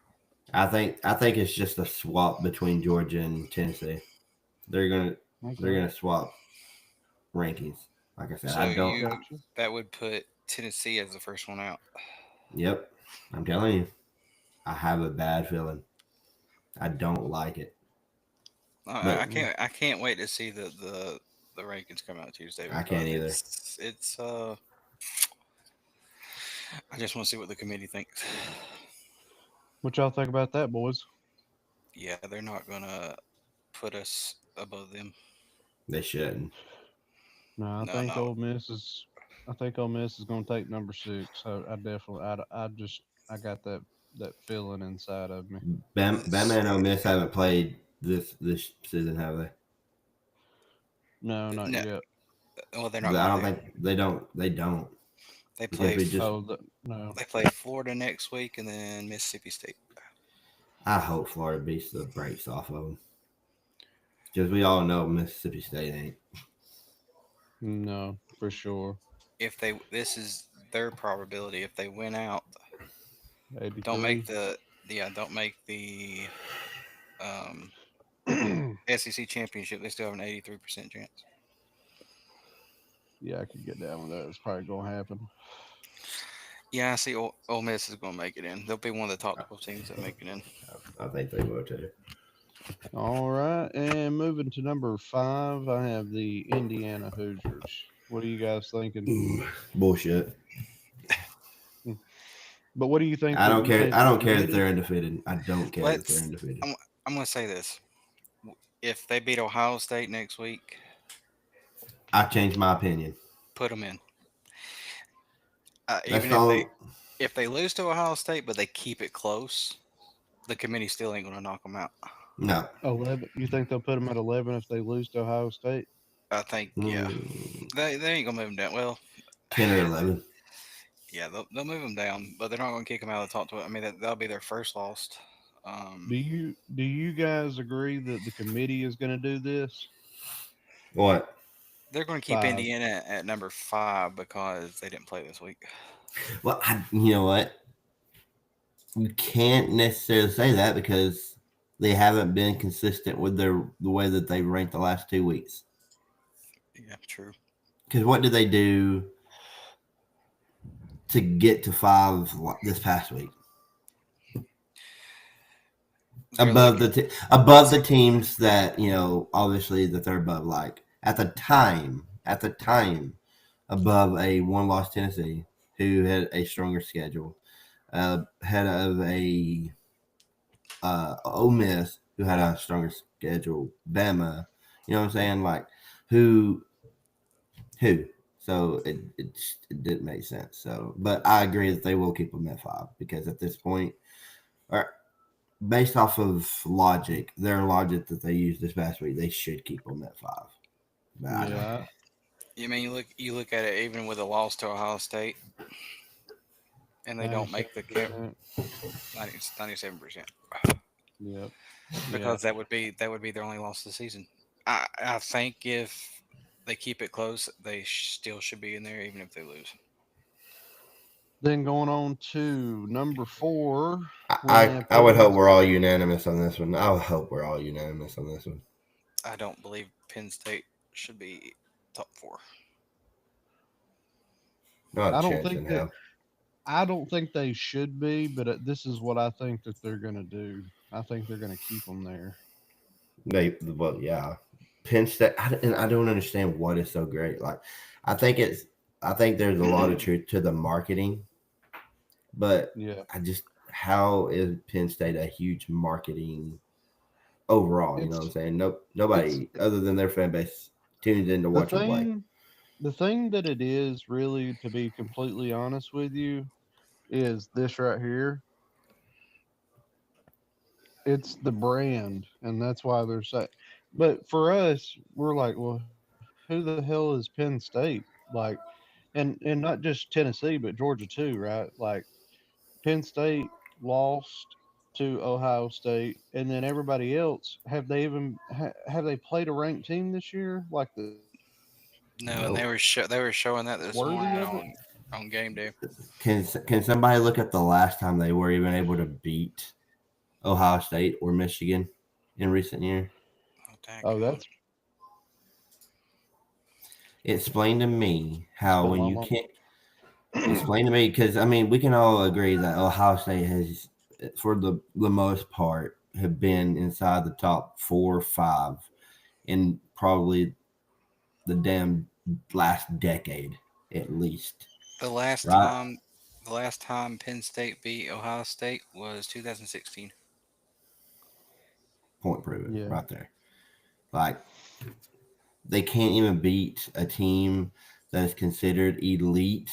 I think it's just a swap between Georgia and Tennessee. They're gonna they're Okay, gonna swap rankings. Like I said, So I don't. gotcha. that would put Tennessee as the first one out. Yep, I'm telling you, I have a bad feeling. I don't like it, I but Mm. can't wait to see the rankings come out Tuesday I can't because either. it's I just want to see what the committee thinks. What y'all think about that, boys? Yeah, they're not gonna put us above them. They shouldn't. No, No, no. I think Ole Miss is going to take number 6. I definitely, I got that feeling inside of me. Bama It's, and Ole Miss haven't played this season, have they? No, not no, yet. well, they're not But I going don't to. think they don't. They don't. They If play we just, No. they play Florida next week and then Mississippi State. I hope Florida beats the brakes off of them, because we all know Mississippi State ain't. No, for sure. If they this is their probability. If they win out, don't make 83. the don't make the um, Yeah, SEC championship. They still have an 83% chance. I could get down with that. It's probably going to happen. Yeah, I see. Ole Miss is going to make it in. They'll be one of the top 12 teams that make it in. I think they will too. All right, and moving to number 5, I have the Indiana Hoosiers. What are you guys thinking? Bullshit. But what do you think I that don't you care. think I the don't care that committee? they're undefeated. I don't care that they're Let's. undefeated. I'm going to say this. If they beat Ohio State next week, I changed my opinion. put them in. That's Even the only. if they lose to Ohio State, but they keep it close, the committee still ain't going to knock them out. No. 11. You think they'll put them at 11 if they lose to Ohio State? I think, yeah, Mm, they ain't gonna move them down. Well, 10 or 11. yeah, they'll move them down, but they're not gonna kick them out of the top 12. I mean, that'll be their first loss. Do you guys agree that the committee is going to do this? What? They're going to keep 5. Indiana at number 5 because they didn't play this week. Well, you know what? You can't necessarily say that because they haven't been consistent with the way that they ranked the last 2 weeks. Yeah, true. Because what did they do to get to 5 this past week? They're like Above the teams that obviously that they're above, like at the time above a one loss Tennessee who had a stronger schedule, head of a Ole Miss who had a stronger schedule, Bama, you know what I'm saying, like who so it didn't make sense. So but I agree that they will keep them at 5 because at this point, or based off of their logic that they used this past week, they should keep them at 5. But I don't Yeah, know. you mean you look at it even with a loss to Ohio State, and they don't make the cap 97%. 97%, Yep. Yeah. because that would be their only loss of the season. I think if they keep it close, they still should be in there even if they lose. Then going on to number 4, I would hope Winnipeg. we're all unanimous on this one. I would hope we're all unanimous on this one. I don't believe Penn State should be top 4. Not a I don't chance think in that hell. I don't think they should be, but this is what I think that they're going to do. I think they're going to keep them there. Well, yeah. Penn State, and I don't understand what is so great. Like, I think it's, I think there's a lot of truth to the marketing, but Yeah. how is Penn State a huge marketing overall? You know what I'm It's saying? No, it's nobody other than their fan base tunes in to the watch them play. thing the thing that it is, really, to be completely honest with you, is this right here. It's the brand, and that's why they're saying. But for us, we're like, well, who the hell is Penn State? Like, and not just Tennessee, but Georgia too, right? Like, Penn State lost to Ohio State, and then everybody else, have they played a ranked team this year? Like, that's No, and No. they were showing that this worthy morning of it. on game day. Can somebody look at the last time they were even able to beat Ohio State or Michigan in recent years? Oh, dang. Oh, that's Explain to me how spell when my you mom. can't explain to me, because I mean we can all agree that Ohio State has, for the most part, have been inside the top 4 or 5 in probably the damn last decade at least, The last right? time the last time Penn State beat Ohio State was 2016. Point proven Yeah, right there. Like they can't even beat a team that is considered elite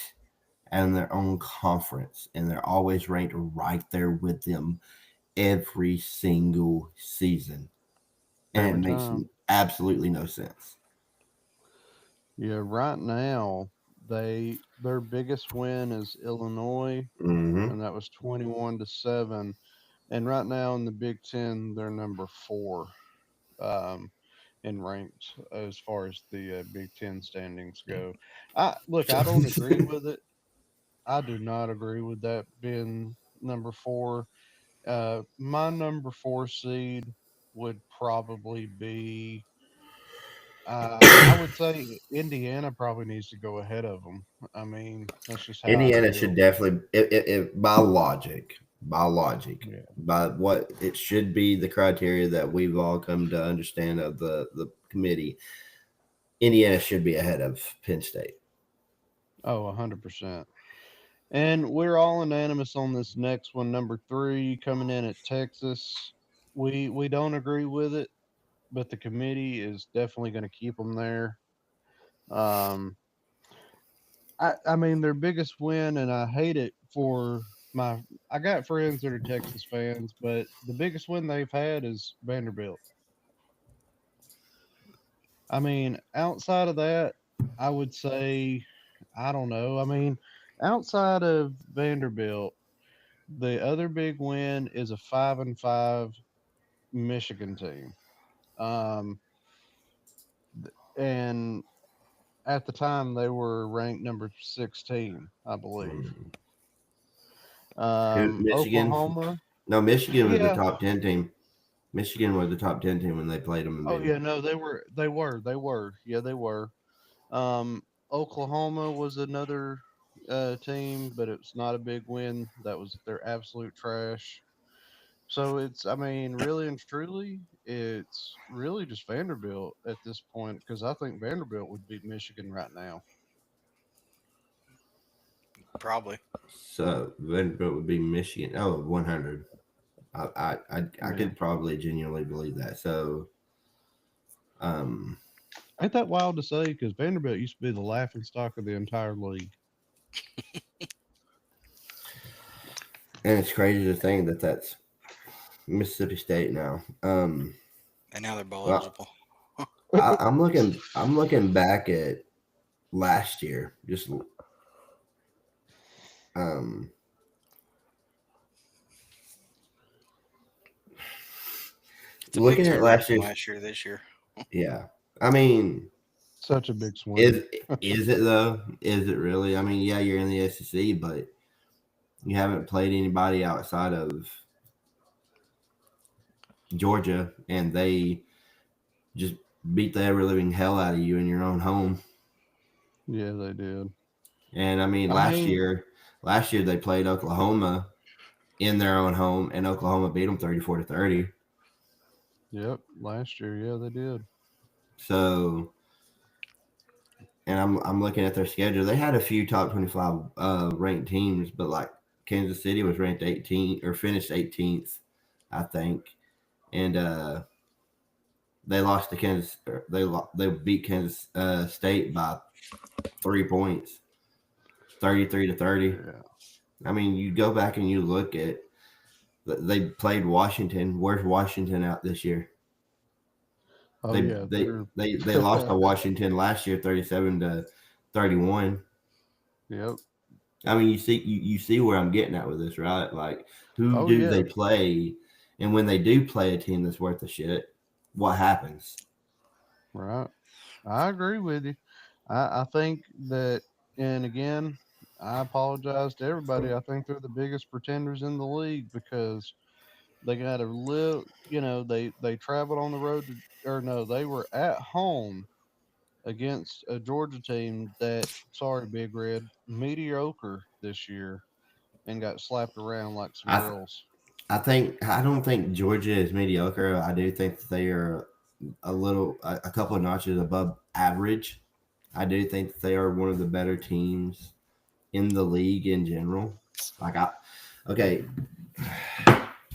and their own conference, and they're always ranked right there with them every single season, and it every makes time. absolutely no sense. Yeah, right now their biggest win is Illinois, Mm-hmm. and that was 21-7. And right now in the Big Ten, they're number 4, um, in ranked as far as the Big Ten standings go. I look, I don't agree with it. I do not agree with that being number 4. My number 4 seed would probably be. I would say Indiana probably needs to go ahead of them. I mean, that's just how I Indiana should feel. definitely, by logic, Yeah. by what it should be, the criteria that we've all come to understand of the committee. Indiana should be ahead of Penn State. Oh, 100%. And we're all unanimous on this next one, number 3, coming in at Texas. We don't agree with it, but the committee is definitely going to keep them there. Um, I mean, their biggest win, and I hate it for my. I got friends that are Texas fans, but the biggest win they've had is Vanderbilt. I mean, outside of that, I would say, I don't know. I mean, outside of Vanderbilt, The other big win is a 5-5 Michigan team. Um, and at the time they were ranked number 16, I believe. Michigan? Oklahoma, No, Michigan was the yeah. top 10 team. Michigan was the top 10 team when they played them and Oh beat them. yeah, no, they were. Yeah, they were. Um, Oklahoma was another team, but it's not a big win. That was They're absolute trash. So I mean, really and truly, it's really just Vanderbilt at this point because I think Vanderbilt would beat Michigan right now. Probably. So Vanderbilt would be Michigan. Oh, 100. I Yeah, could probably genuinely believe that. So, um, ain't that wild to say? Because Vanderbilt used to be the laughing stock of the entire league. and it's crazy to think that that's Mississippi State now. And now they're bowl Well, eligible. I'm looking back at last year. Just um, It's a big looking at turnaround last from year's. last year to this year. Yeah, I mean, Such a big swing. is it though? Is it really? I mean, yeah, you're in the SEC, but you haven't played anybody outside of Georgia, and they just beat the ever living hell out of you in your own home. Yeah, they did. And I mean, I mean, last year they played Oklahoma in their own home, and Oklahoma beat them 34-30. yep, last year, yeah, they did. So, and I'm looking at their schedule. They had a few top 25 ranked teams, but like Kansas City was ranked 18 or finished 18th, I think, and they lost to Kansas. They beat Kansas State by 3 points, 33-30. Yeah. I mean, you go back and you look at they played Washington. Where's Washington out this year? Oh They yeah, they they lost to Washington last year, 37-31. yep. I mean, you see where I'm getting at with this, right? Like, who Oh do yeah, they play? And when they do play a team that's worth a shit, what happens? right. I agree with you. I think that, and again, I apologize to everybody. I think they're the biggest pretenders in the league because they got to live. They traveled on the road or no, they were at home against a Georgia team that, sorry, Big Red, mediocre this year and got slapped around like some I th- girls. I don't think Georgia is mediocre. I do think that they are a couple of notches above average. I do think that they are one of the better teams in the league in general. Like okay,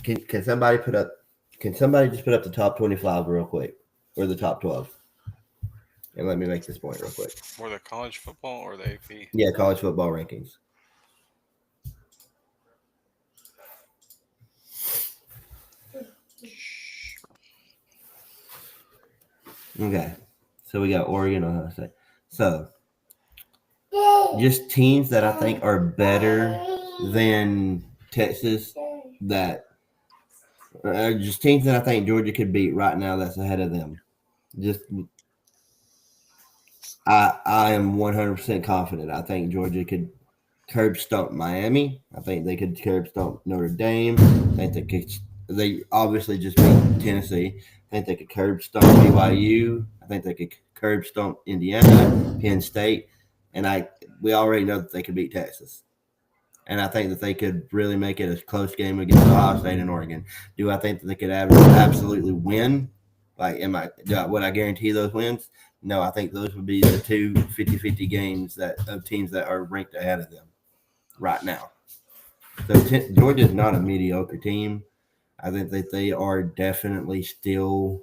can somebody put up? Can somebody just put up the top 25 real quick, or the top 12, and let me make this point real quick. Or the college football or the AP. Yeah, college football rankings. Okay, so we got Oregon, Ohio State. So just teams that I think are better than Texas, that just teams that I think Georgia could beat right now. That's ahead of them. Just I am 100% confident. I think Georgia could curb stomp Miami. I think they could curb stomp Notre Dame. I think they could. They obviously just beat Tennessee. I think they could curb stomp BYU. I think they could curb stomp Indiana, Penn State, and we already know that they could beat Texas. And I think that they could really make it a close game against Ohio State and Oregon. Do I think that they could absolutely win? Like, would I guarantee those wins? No, I think those would be the two 50-50 games of teams that are ranked ahead of them right now. So Georgia is not a mediocre team. I think that they are definitely still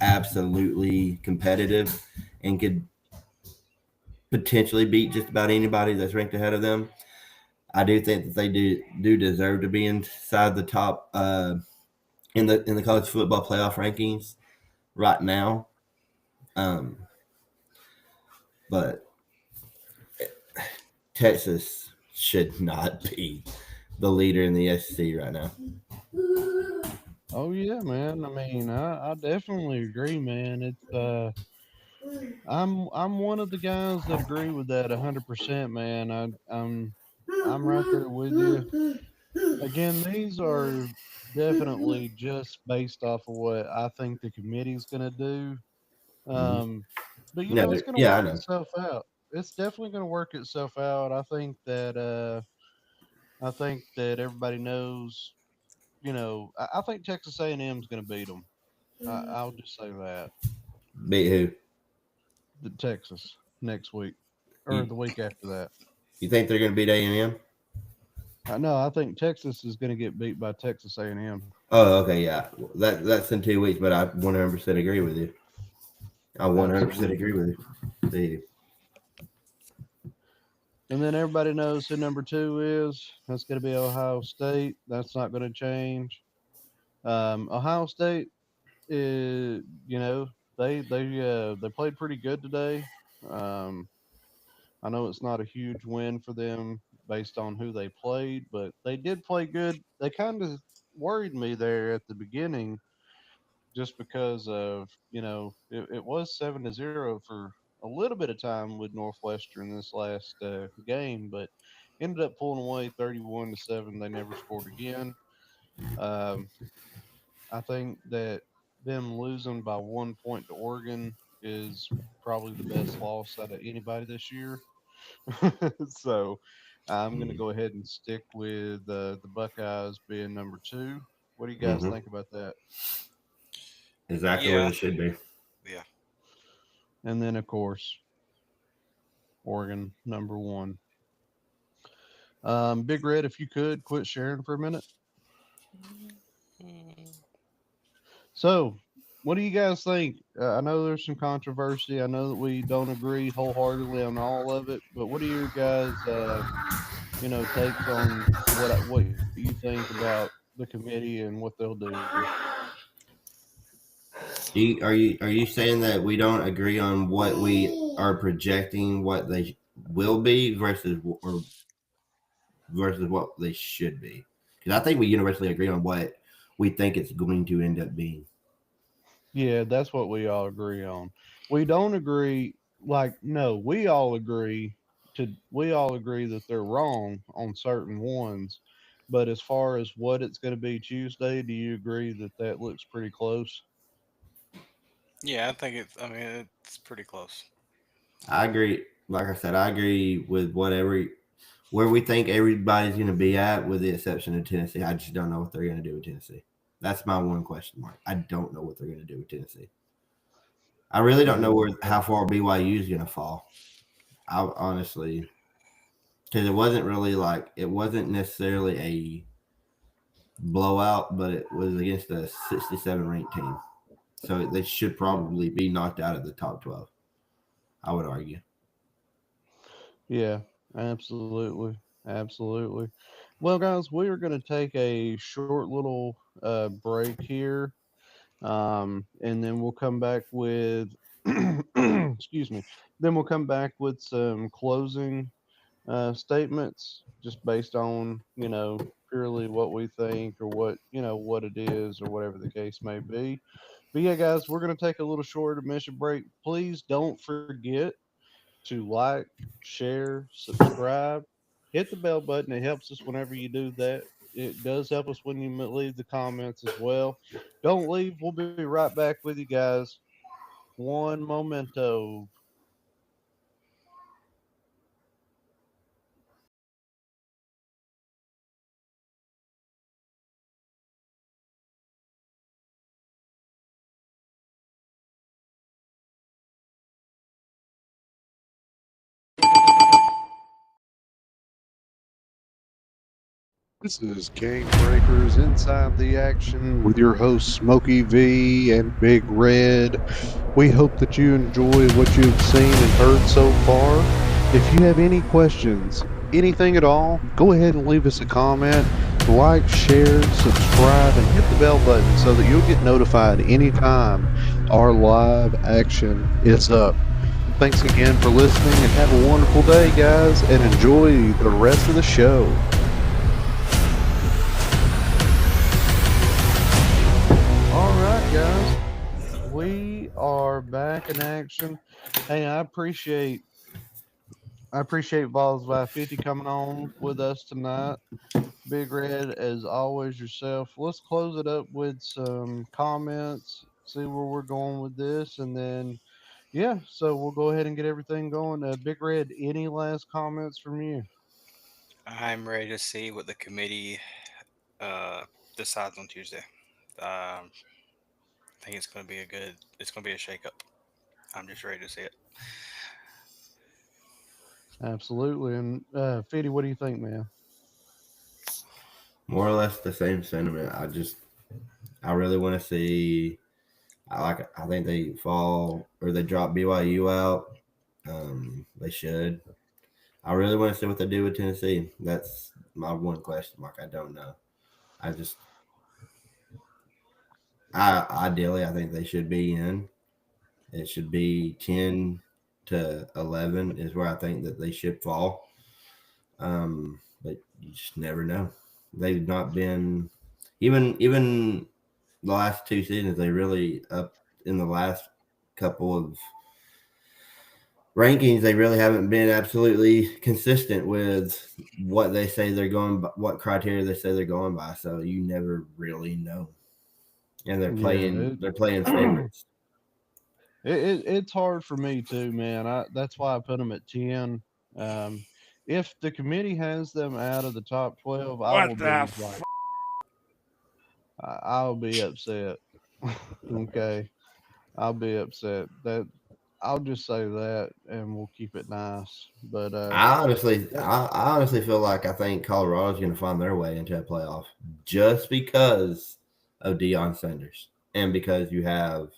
absolutely competitive and could potentially beat just about anybody that's ranked ahead of them. I do think that they do deserve to be inside the top in the college football playoff rankings right now. But Texas should not be the leader in the SEC right now. Oh yeah, man. I mean, I definitely agree, man. I'm one of the guys that agree with that 100%, man. I'm right there with you. Again, these are definitely just based off of what I think the committee's going to do. Mhm. Um, but No, it's going to yeah, I work know. itself out. It's definitely going to work itself out. I think that everybody knows. I think Texas A&M is going to beat them. I'll just say that Beat who? the Texas next week or You the week after that. you think they're going to beat A&M? I know. I think Texas is going to get beat by Texas A&M. Oh, okay, yeah. That's in 2 weeks, but I 100% agree with you. I 100% agree Absolutely. with you. See, And then everybody knows who number two is. That's going to be Ohio State. That's not going to change. Ohio State is, they played pretty good today. Um, I know it's not a huge win for them based on who they played, but they did play good. They kind of worried me there at the beginning just because of it was 7-0 for a little bit of time with Northwestern this last game, but ended up pulling away 31-7. They never scored again. Um, I think that them losing by 1 point to Oregon is probably the best loss out of anybody this year. So I'm going to go ahead and stick with the Buckeyes being number two. What do you guys mm-hmm. think about that? Exactly where Yeah, they should be. yeah. And then, of course, Oregon number one. Big Red, if you could quit sharing for a minute. So, what do you guys think? I know there's some controversy. I know that we don't agree wholeheartedly on all of it, but what are your guys, takes on what you think about the committee and what they'll do? Are you saying that we don't agree on what we are projecting, what they will be versus what they should be? Because I think we universally agree on what we think it's going to end up being. Yeah, that's what we all agree on. We don't agree. Like, no, we all agree that they're wrong on certain ones. But as far as what it's going to be Tuesday, do you agree that that looks pretty close? Yeah, I think it's. I mean, it's pretty close. I agree. Like I said, I agree with where we think everybody's going to be at, with the exception of Tennessee. I just don't know what they're going to do with Tennessee. That's my one question mark. I don't know what they're going to do with Tennessee. I really don't Yeah, know how far BYU is going to fall. I honestly, because it wasn't necessarily a blowout, but it was against a 67 ranked team. So they should probably be knocked out of the top 12, I would argue. yeah, absolutely, absolutely. Well, guys, we are going to take a short little break here, and then we'll come back with, excuse me, then we'll come back with some closing statements just based on purely what we think or what it is or whatever the case may be. But yeah, guys, we're going to take a little short admission break. Please don't forget to like, share, subscribe, hit the bell button. It helps us whenever you do that. It does help us when you leave the comments as well. Don't leave. We'll be right back with you guys. One momento. This is Game Breakers Inside the Action with your hosts Smokey V and Big Red. We hope that you enjoy what you've seen and heard so far. If you have any questions, anything at all, go ahead and leave us a comment. Like, share, subscribe, and hit the bell button so that you'll get notified anytime our live action is up. Thanks again for listening and have a wonderful day, guys, and enjoy the rest of the show. we are back in action. Hey, I appreciate Balls by 50 coming on with us tonight. Big Red, as always, yourself. Let's close it up with some comments, see where we're going with this, and then yeah, so we'll go ahead and get everything going. Big Red, any last comments from you? I'm ready to see what the committee uh, decides on Tuesday. I think it's going to be it's going to be a shakeup. I'm just ready to see it. Absolutely. And Fiddy, what do you think, man? More or less the same sentiment. I really want to see. I think they fall or they drop BYU out. They should. I really want to see what they do with Tennessee. That's my one question mark. I don't know. I just, ideally, I think they should be in. It should be 10 to 11 is where I think that they should fall. But you just never know. They've not been even the last two seasons. They really up in the last couple of rankings. They really haven't been absolutely consistent with what they say they're going by, what criteria they say they're going by. So you never really know. And Yeah, they're playing favorites. it's hard for me too, man. That's why I put them at 10. Um, if the committee has them out of the top 12, I will What the be like, I'll be upset. Okay, I'll be upset. That I'll just say that, and we'll keep it nice. But I honestly feel like I think Colorado's going to find their way into a playoff just because of Deion Sanders and because you have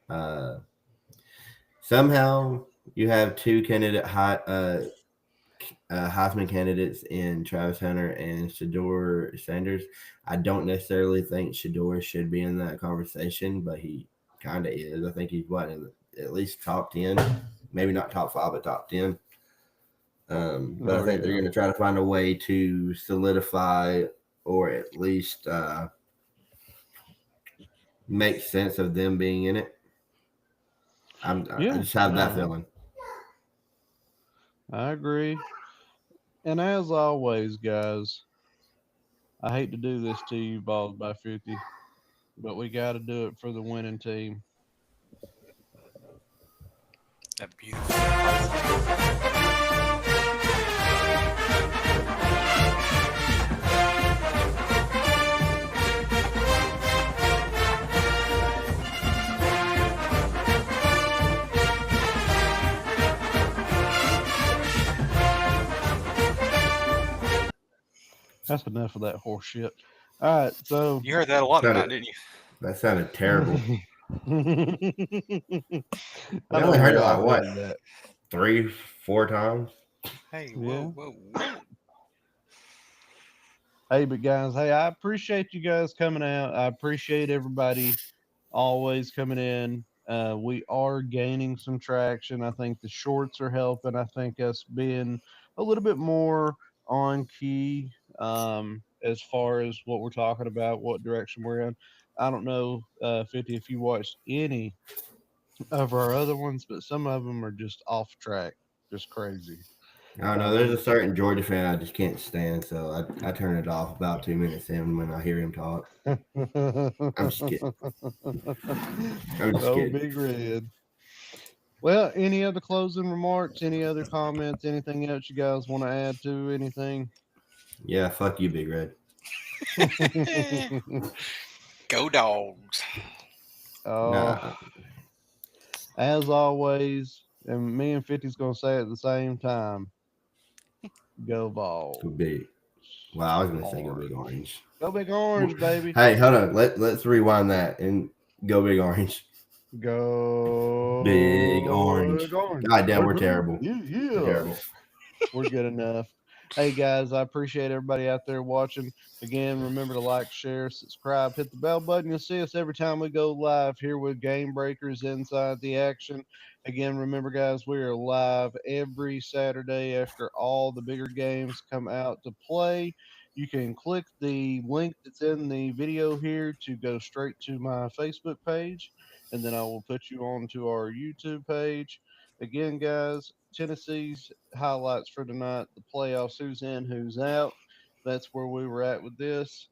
uh, somehow you have two Heisman candidates in Travis Hunter and Shador Sanders. I don't necessarily think Shador should be in that conversation, but he kind of is. I think he's in at least top 10, maybe not top 5, but top 10. But I think they're going to try to find a way to solidify or at least make sense of them being in it. I just have that feeling. I agree. And as always, guys, I hate to do this to you, Balls by 50, but we got to do it for the winning team. That beautiful. That's enough of that horse shit. All right, so You heard that a lot tonight, didn't you? That sounded terrible. I I know only heard we it all like what hated that. 3-4 times. Hey, Yeah. whoa. Hey, but guys, hey, I appreciate you guys coming out. I appreciate everybody always coming in. We are gaining some traction. I think the shorts are helping. I think us being a little bit more on key as far as what we're talking about, what direction we're in. I don't know, 50, if you watched any of our other ones, but some of them are just off track, just crazy. I don't know. There's a certain Georgia fan I just can't stand, so I turn it off about 2 minutes in when I hear him talk. I'm just kidding. I'm just Oh, kidding. Big Red. Well, any other closing remarks? Any other comments? Anything else you guys want to add to anything? Yeah, fuck you, Big Red. Go Dogs. Nah, As always, and me and 50's going to say it at the same time, go ball. go big. Well, I was gonna say go big orange. Go Big Orange, baby. Hey, hold on. Let's rewind that and go big orange. Go Big orange. God damn, we're terrible. Yeah. We're terrible. We're good enough. Hey guys, I appreciate everybody out there watching. Again, remember to like, share, subscribe, hit the bell button. You'll see us every time we go live here with Game Breakers Inside the Action. Again, remember guys, we are live every Saturday after all the bigger games come out to play. You can click the link that's in the video here to go straight to my Facebook page. and then I will put you onto our YouTube page. Again, guys, Tennessee's highlights for tonight, the playoffs, who's in, who's out. That's where we were at with this.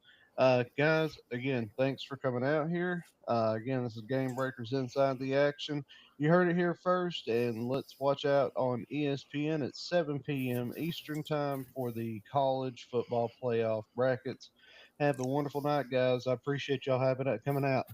Guys, again, thanks for coming out here. Again, this is Game Breakers Inside the Action. You heard it here first, and let's watch out on ESPN at 7 p.m. Eastern Time for the college football playoff brackets. Have a wonderful night, guys. I appreciate y'all having it coming out.